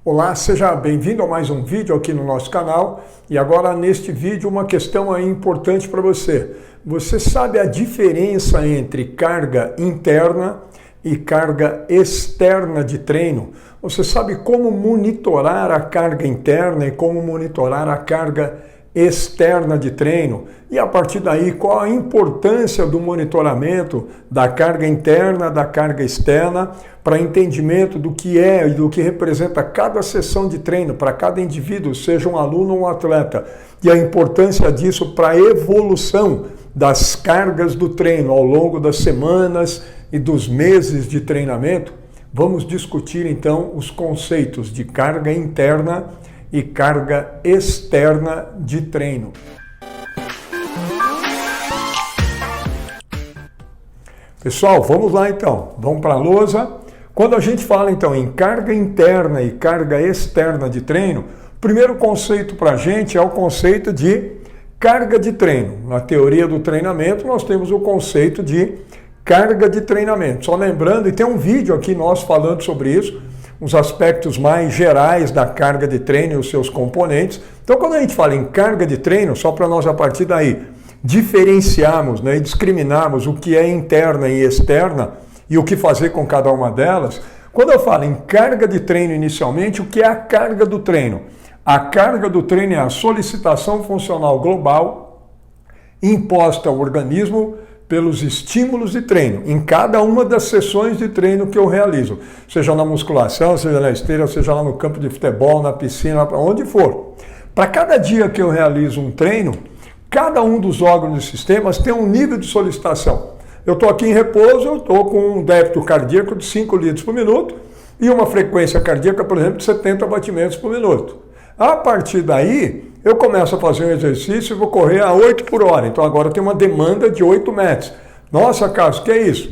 Olá, seja bem-vindo a mais um vídeo aqui no nosso canal. E agora neste vídeo uma questão aí importante para você. Você sabe a diferença entre carga interna e carga externa de treino? Você sabe como monitorar a carga interna e como monitorar a carga externa de treino? E a partir daí, qual a importância do monitoramento da carga interna, da carga externa, para entendimento do que é e do que representa cada sessão de treino para cada indivíduo, seja um aluno ou um atleta, e a importância disso para a evolução das cargas do treino ao longo das semanas e dos meses de treinamento? Vamos discutir então os conceitos de carga interna e carga externa de treino. Pessoal, vamos lá então, vamos para a lousa. Quando a gente fala então em carga interna e carga externa de treino, o primeiro conceito para a gente é o conceito de carga de treino. Na teoria do treinamento nós temos o conceito de carga de treinamento. Só lembrando, e tem um vídeo aqui nosso falando sobre isso, os aspectos mais gerais da carga de treino e os seus componentes. Então, quando a gente fala em carga de treino, só para nós a partir daí diferenciarmos, e discriminarmos o que é interna e externa e o que fazer com cada uma delas, quando eu falo em carga de treino inicialmente, o que é a carga do treino? A carga do treino é a solicitação funcional global imposta ao organismo pelos estímulos de treino, em cada uma das sessões de treino que eu realizo, seja na musculação, seja na esteira, seja lá no campo de futebol, na piscina, onde for. Para cada dia que eu realizo um treino, cada um dos órgãos e sistemas tem um nível de solicitação. Eu estou aqui em repouso, eu estou com um débito cardíaco de 5 litros por minuto e uma frequência cardíaca, por exemplo, de 70 batimentos por minuto. A partir daí, eu começo a fazer um exercício e vou correr a 8 por hora. Então agora tem uma demanda de 8 metros. Nossa, Carlos, o que é isso?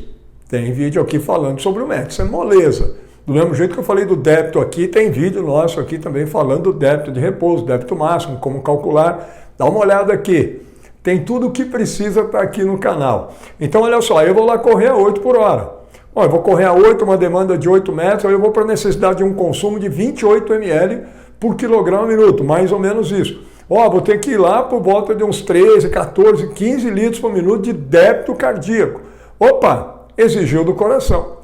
Tem vídeo aqui falando sobre o metro. Isso é moleza. Do mesmo jeito que eu falei do débito aqui, tem vídeo nosso aqui também falando do débito de repouso, débito máximo, como calcular. Dá uma olhada aqui. Tem tudo o que precisa estar aqui no canal. Então olha só, eu vou lá correr a 8 por hora. Bom, eu vou correr a 8, uma demanda de 8 metros, aí eu vou para a necessidade de um consumo de 28 ml por quilograma minuto, mais ou menos isso. Vou ter que ir lá por volta de uns 13, 14, 15 litros por minuto de débito cardíaco. Opa, exigiu do coração.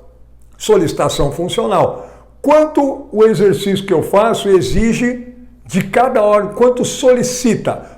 Solicitação funcional. Quanto o exercício que eu faço exige de cada órgão, quanto solicita?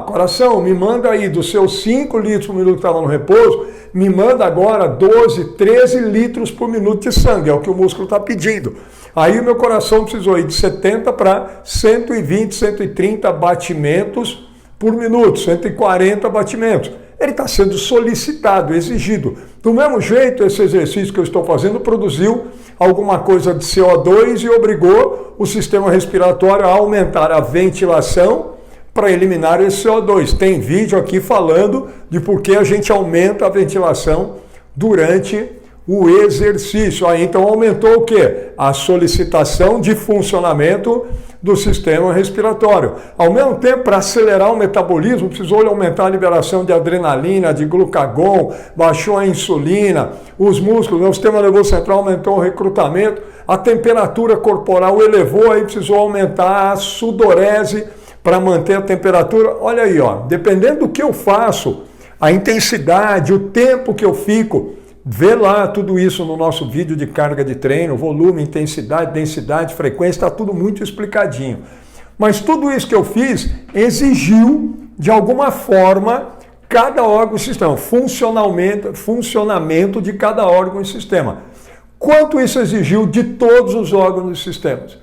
Coração, me manda aí dos seus 5 litros por minuto que estava no repouso, me manda agora 12, 13 litros por minuto de sangue, é o que o músculo está pedindo. Aí o meu coração precisou ir de 70 para 120, 130 batimentos por minuto, 140 batimentos. Ele está sendo solicitado, exigido. Do mesmo jeito, esse exercício que eu estou fazendo produziu alguma coisa de CO2 e obrigou o sistema respiratório a aumentar a ventilação para eliminar esse CO2. Tem vídeo aqui falando de por que a gente aumenta a ventilação durante o exercício. Aí então aumentou o quê? A solicitação de funcionamento do sistema respiratório. Ao mesmo tempo, para acelerar o metabolismo, precisou aumentar a liberação de adrenalina, de glucagon, baixou a insulina, os músculos, o sistema nervoso central aumentou o recrutamento, a temperatura corporal elevou, aí precisou aumentar a sudorese para manter a temperatura. Olha aí, dependendo do que eu faço, a intensidade, o tempo que eu fico, vê lá tudo isso no nosso vídeo de carga de treino, volume, intensidade, densidade, frequência, está tudo muito explicadinho. Mas tudo isso que eu fiz exigiu, de alguma forma, cada órgão e sistema, funcionamento de cada órgão e sistema. Quanto isso exigiu de todos os órgãos e sistemas?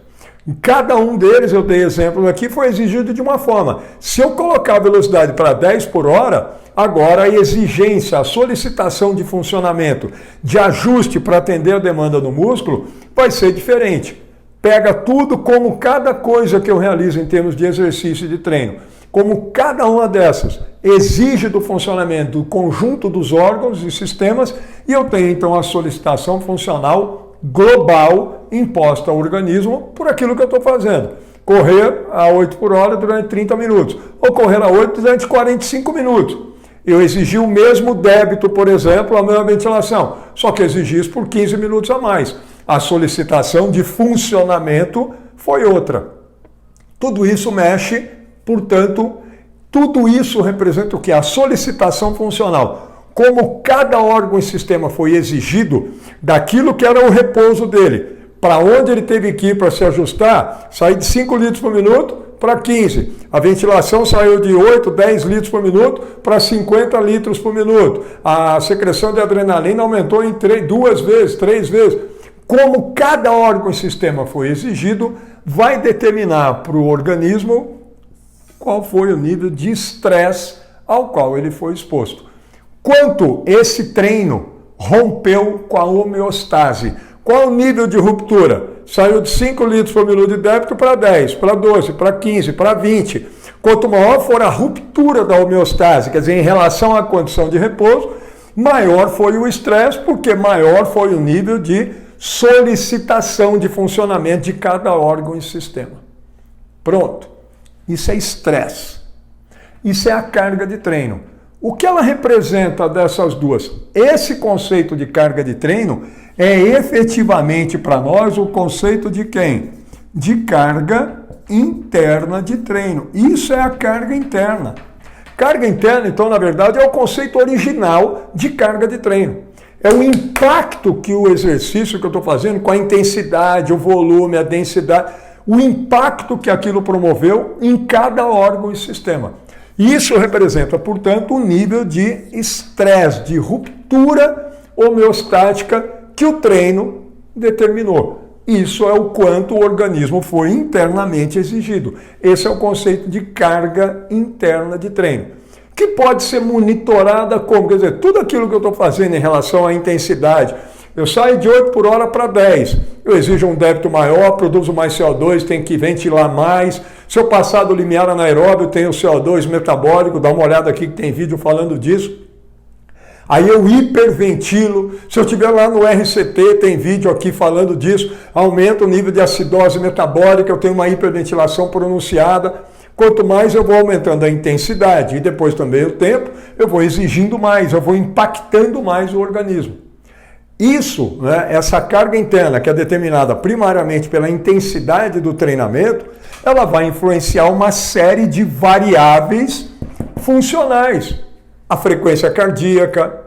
Cada um deles, eu dei exemplos aqui, foi exigido de uma forma. Se eu colocar a velocidade para 10 por hora, agora a exigência, a solicitação de funcionamento, de ajuste para atender a demanda do músculo, vai ser diferente. Pega tudo como cada coisa que eu realizo em termos de exercício e de treino, como cada uma dessas exige do funcionamento do conjunto dos órgãos e sistemas, e eu tenho então a solicitação funcional global imposta ao organismo por aquilo que eu estou fazendo. Correr a 8 por hora durante 30 minutos, ou correr a 8 durante 45 minutos. Eu exigi o mesmo débito, por exemplo, a mesma ventilação, só que exigi isso por 15 minutos a mais. A solicitação de funcionamento foi outra. Tudo isso mexe, portanto, tudo isso representa o que? A solicitação funcional. Como cada órgão e sistema foi exigido daquilo que era o repouso dele, para onde ele teve que ir para se ajustar, sair de 5 litros por minuto para 15. A ventilação saiu de 8, 10 litros por minuto para 50 litros por minuto. A secreção de adrenalina aumentou em 2 vezes, 3 vezes. Como cada órgão e sistema foi exigido, vai determinar para o organismo qual foi o nível de estresse ao qual ele foi exposto. Quanto esse treino rompeu com a homeostase? Qual o nível de ruptura? Saiu de 5 litros por minuto de débito para 10, para 12, para 15, para 20. Quanto maior for a ruptura da homeostase, quer dizer, em relação à condição de repouso, maior foi o estresse, porque maior foi o nível de solicitação de funcionamento de cada órgão e sistema. Pronto. Isso é estresse. Isso é a carga de treino. O que ela representa dessas duas? Esse conceito de carga de treino é efetivamente para nós o conceito de quem? De carga interna de treino. Isso é a carga interna. Carga interna, então, na verdade, é o conceito original de carga de treino. É o impacto que o exercício que eu estou fazendo, com a intensidade, o volume, a densidade, o impacto que aquilo promoveu em cada órgão e sistema. Isso representa, portanto, o nível de estresse, de ruptura homeostática que o treino determinou. Isso é o quanto o organismo foi internamente exigido. Esse é o conceito de carga interna de treino, que pode ser monitorada como, quer dizer, tudo aquilo que eu estou fazendo em relação à intensidade. Eu saio de 8 por hora para 10. Eu exijo um débito maior, produzo mais CO2, tenho que ventilar mais. Se eu passar do limiar anaeróbio, tenho CO2 metabólico, dá uma olhada aqui que tem vídeo falando disso. Aí eu hiperventilo. Se eu estiver lá no RCT, tem vídeo aqui falando disso. Aumenta o nível de acidose metabólica, eu tenho uma hiperventilação pronunciada. Quanto mais eu vou aumentando a intensidade e depois também o tempo, eu vou exigindo mais, eu vou impactando mais o organismo. Isso, né, essa carga interna, que é determinada primariamente pela intensidade do treinamento, ela vai influenciar uma série de variáveis funcionais. A frequência cardíaca,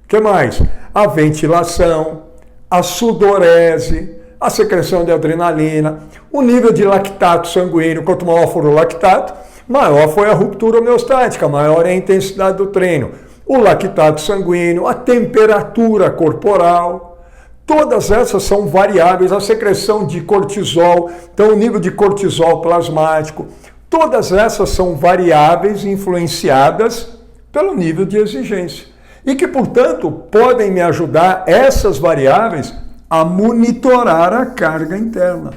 o que mais? A ventilação, a sudorese, a secreção de adrenalina, o nível de lactato sanguíneo. Quanto maior for o lactato, maior foi a ruptura homeostática, maior é a intensidade do treino. O lactato sanguíneo, a temperatura corporal, todas essas são variáveis, a secreção de cortisol, então o nível de cortisol plasmático, todas essas são variáveis influenciadas pelo nível de exigência e que, portanto, podem me ajudar, essas variáveis, a monitorar a carga interna.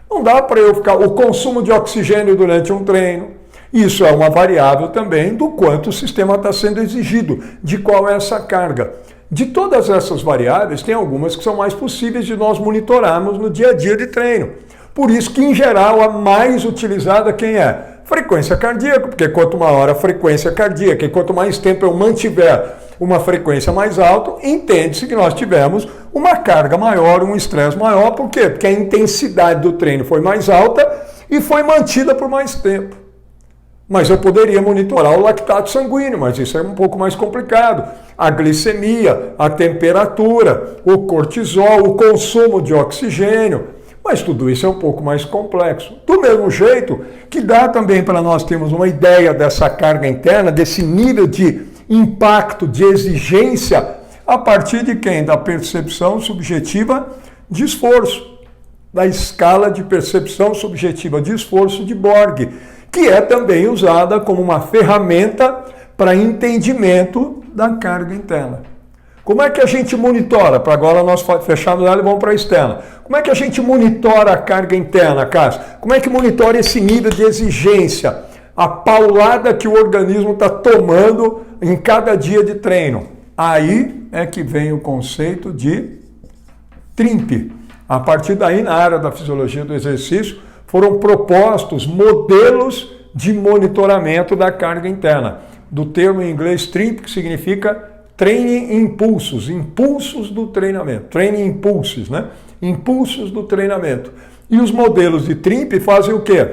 Não dá para eu ficar, o consumo de oxigênio durante um treino, isso é uma variável também do quanto o sistema está sendo exigido, de qual é essa carga. De todas essas variáveis, tem algumas que são mais possíveis de nós monitorarmos no dia a dia de treino. Por isso que, em geral, a mais utilizada quem é? Frequência cardíaca, porque quanto maior a frequência cardíaca e quanto mais tempo eu mantiver uma frequência mais alta, entende-se que nós tivemos uma carga maior, um estresse maior. Por quê? Porque a intensidade do treino foi mais alta e foi mantida por mais tempo. Mas eu poderia monitorar o lactato sanguíneo, mas isso é um pouco mais complicado. A glicemia, a temperatura, o cortisol, o consumo de oxigênio. Mas tudo isso é um pouco mais complexo. Do mesmo jeito que dá também para nós termos uma ideia dessa carga interna, desse nível de impacto, de exigência, a partir de quem? Da percepção subjetiva de esforço, da escala de percepção subjetiva de esforço de Borg, que é também usada como uma ferramenta para entendimento da carga interna. Como é que a gente monitora? Para agora nós fecharmos ela e vamos para a externa. Como é que a gente monitora a carga interna, Cássio? Como é que monitora esse nível de exigência? A paulada que o organismo está tomando em cada dia de treino. Aí é que vem o conceito de TRIMP. A partir daí, na área da fisiologia do exercício, foram propostos modelos de monitoramento da carga interna. Do termo em inglês TRIMP, que significa Training Impulsos, impulsos do treinamento. Training Impulses, né? Impulsos do treinamento. E os modelos de TRIMP fazem o quê?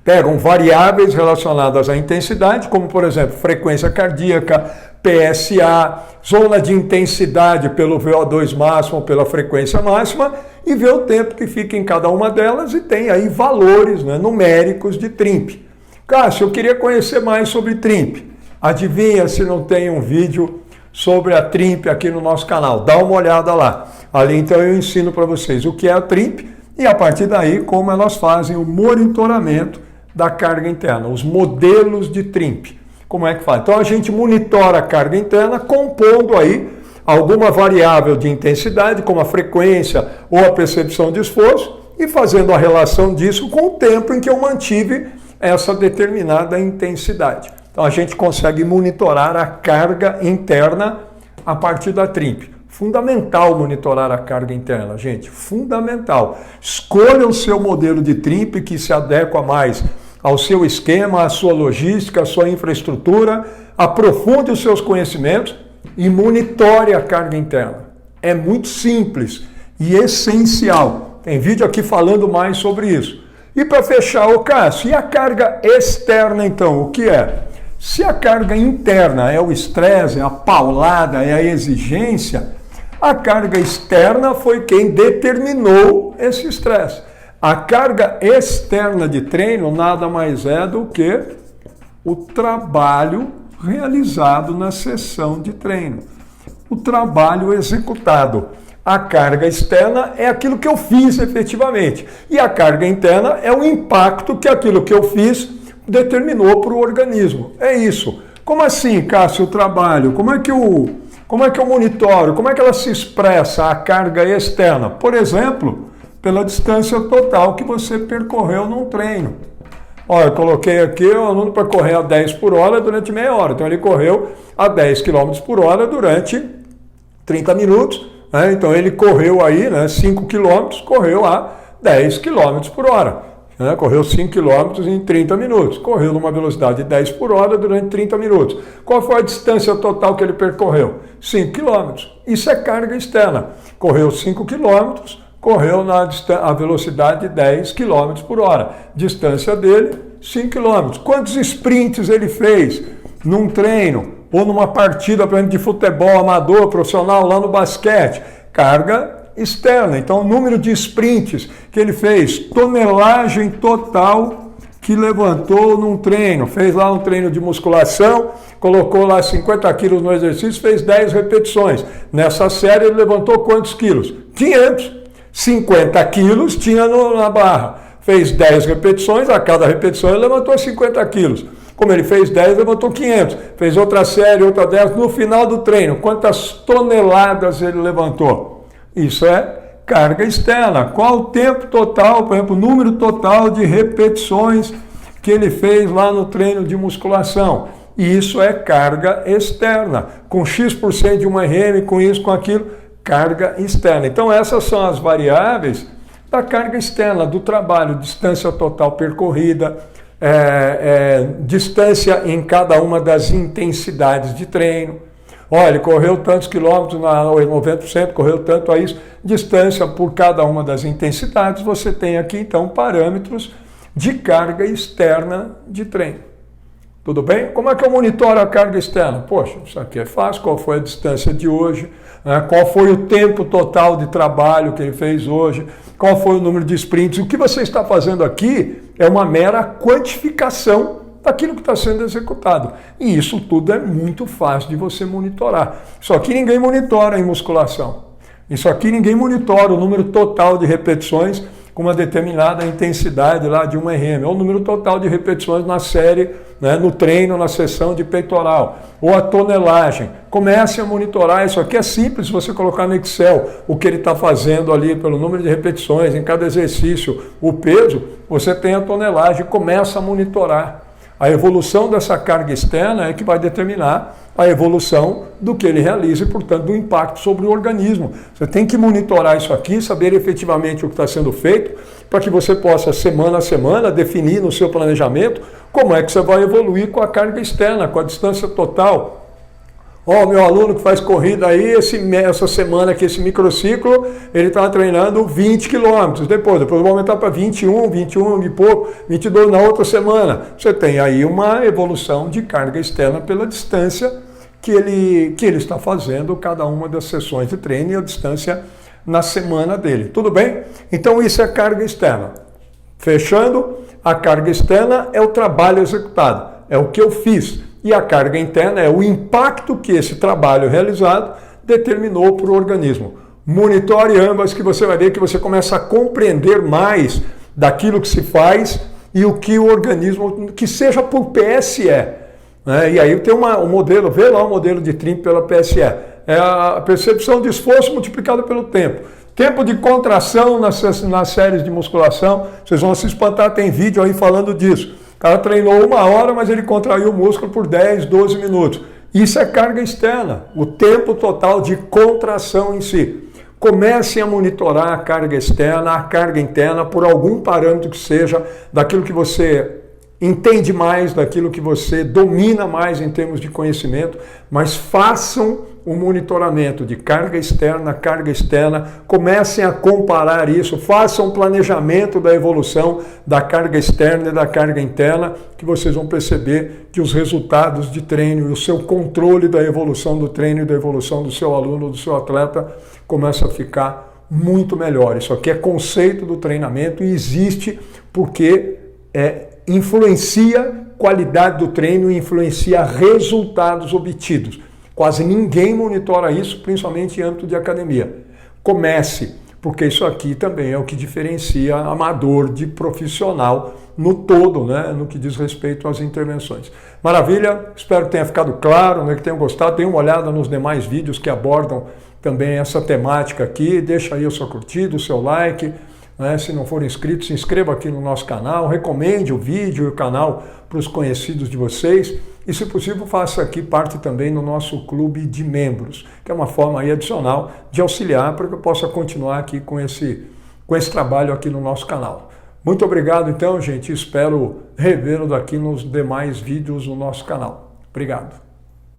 Pegam variáveis relacionadas à intensidade, como por exemplo, frequência cardíaca, PSA, zona de intensidade pelo VO2 máximo, pela frequência máxima, e vê o tempo que fica em cada uma delas e tem aí valores, né, numéricos de TRIMP. Cássio, eu queria conhecer mais sobre TRIMP. Adivinha se não tem um vídeo sobre a TRIMP aqui no nosso canal? Dá uma olhada lá. Ali então eu ensino para vocês o que é a TRIMP e a partir daí como elas fazem o monitoramento da carga interna, os modelos de TRIMP. Como é que faz? Então a gente monitora a carga interna compondo aí alguma variável de intensidade, como a frequência ou a percepção de esforço, e fazendo a relação disso com o tempo em que eu mantive essa determinada intensidade. Então a gente consegue monitorar a carga interna a partir da TRIMP. Fundamental monitorar a carga interna, gente, fundamental. Escolha o seu modelo de TRIMP que se adequa mais ao seu esquema, à sua logística, à sua infraestrutura, aprofunde os seus conhecimentos e monitore a carga interna. É muito simples e essencial. Tem vídeo aqui falando mais sobre isso. E para fechar, ô Cássio, e a carga externa então, o que é? Se a carga interna é o estresse, é a paulada, é a exigência, a carga externa foi quem determinou esse estresse. A carga externa de treino nada mais é do que o trabalho realizado na sessão de treino. O trabalho executado. A carga externa é aquilo que eu fiz efetivamente. E a carga interna é o impacto que aquilo que eu fiz determinou para o organismo. É isso. Como assim, Cássio, o trabalho? Como é que eu monitoro? Como é que ela se expressa, a carga externa? Por exemplo, pela distância total que você percorreu num treino. Olha, eu coloquei aqui o aluno para correr a 10 por hora durante meia hora. Então ele correu a 10 km por hora durante 30 minutos. Né? Então ele correu aí, né, 5 km, correu a 10 km por hora. Né? Correu 5 km em 30 minutos. Correu numa velocidade de 10 por hora durante 30 minutos. Qual foi a distância total que ele percorreu? 5 km. Isso é carga externa. Correu 5 km, correu na velocidade de 10 km por hora. Distância dele, 5 km. Quantos sprints ele fez num treino ou numa partida, por exemplo, de futebol amador, profissional, lá no basquete? Carga externa. Então, o número de sprints que ele fez, tonelagem total que levantou num treino. Fez lá um treino de musculação, colocou lá 50 quilos no exercício, fez 10 repetições. Nessa série ele levantou quantos quilos? 500. 50 quilos tinha na barra. Fez 10 repetições, a cada repetição ele levantou 50 quilos. Como ele fez 10, levantou 500. Fez outra série, outra 10. No final do treino, quantas toneladas ele levantou? Isso é carga externa. Qual o tempo total, por exemplo, o número total de repetições que ele fez lá no treino de musculação? Isso é carga externa. Com X% de 1RM, com isso, com aquilo, carga externa. Então essas são as variáveis da carga externa, do trabalho, distância total percorrida, distância em cada uma das intensidades de treino. Olha, ele correu tantos quilômetros, 90%, correu tanto a isso, distância por cada uma das intensidades. Você tem aqui então parâmetros de carga externa de treino. Tudo bem? Como é que eu monitoro a carga externa? Poxa, isso aqui é fácil. Qual foi a distância de hoje? Qual foi o tempo total de trabalho que ele fez hoje? Qual foi o número de sprints? O que você está fazendo aqui é uma mera quantificação daquilo que está sendo executado. E isso tudo é muito fácil de você monitorar. Isso aqui ninguém monitora em musculação. Isso aqui ninguém monitora o número total de repetições com uma determinada intensidade lá de 1RM, ou o número total de repetições na série, né, no treino, na sessão de peitoral, ou a tonelagem. Comece a monitorar, isso aqui é simples, se você colocar no Excel o que ele está fazendo ali, pelo número de repetições, em cada exercício, o peso, você tem a tonelagem, começa a monitorar. A evolução dessa carga externa é que vai determinar a evolução do que ele realiza e, portanto, do impacto sobre o organismo. Você tem que monitorar isso aqui, saber efetivamente o que está sendo feito, para que você possa, semana a semana, definir no seu planejamento como é que você vai evoluir com a carga externa, com a distância total, Ó, meu aluno que faz corrida aí, essa semana aqui, esse microciclo, ele está treinando 20 quilômetros. Depois eu vou aumentar para 21 e pouco, 22 na outra semana. Você tem aí uma evolução de carga externa pela distância que ele está fazendo cada uma das sessões de treino e a distância na semana dele. Tudo bem? Então isso é carga externa. Fechando, a carga externa é o trabalho executado, é o que eu fiz. E a carga interna é o impacto que esse trabalho realizado determinou para o organismo. Monitore ambas que você vai ver que você começa a compreender mais daquilo que se faz e o que o organismo, que seja por PSE. E aí tem um modelo, vê lá o modelo de Trimp pela PSE. É a percepção de esforço multiplicado pelo tempo. Tempo de contração nas séries de musculação, vocês vão se espantar, tem vídeo aí falando disso. O cara treinou 1 hora, mas ele contraiu o músculo por 10, 12 minutos. Isso é carga externa, o tempo total de contração em si. Comecem a monitorar a carga externa, a carga interna, por algum parâmetro que seja, daquilo que você entende mais, daquilo que você domina mais em termos de conhecimento, mas façam o monitoramento de carga externa, comecem a comparar isso, façam um planejamento da evolução da carga externa e da carga interna, que vocês vão perceber que os resultados de treino e o seu controle da evolução do treino e da evolução do seu aluno, do seu atleta, começa a ficar muito melhor. Isso aqui é conceito do treinamento e existe porque influencia qualidade do treino e influencia resultados obtidos. Quase ninguém monitora isso, principalmente em âmbito de academia. Comece, porque isso aqui também é o que diferencia amador de profissional no todo, né, no que diz respeito às intervenções. Maravilha, espero que tenha ficado claro, né, que tenham gostado. Dê uma olhada nos demais vídeos que abordam também essa temática aqui. Deixa aí o seu curtido, o seu like. Se não for inscrito, se inscreva aqui no nosso canal, recomende o vídeo e o canal para os conhecidos de vocês e, se possível, faça aqui parte também no nosso clube de membros, que é uma forma aí adicional de auxiliar para que eu possa continuar aqui com esse trabalho aqui no nosso canal. Muito obrigado então, gente, espero revê-lo daqui nos demais vídeos no nosso canal. Obrigado.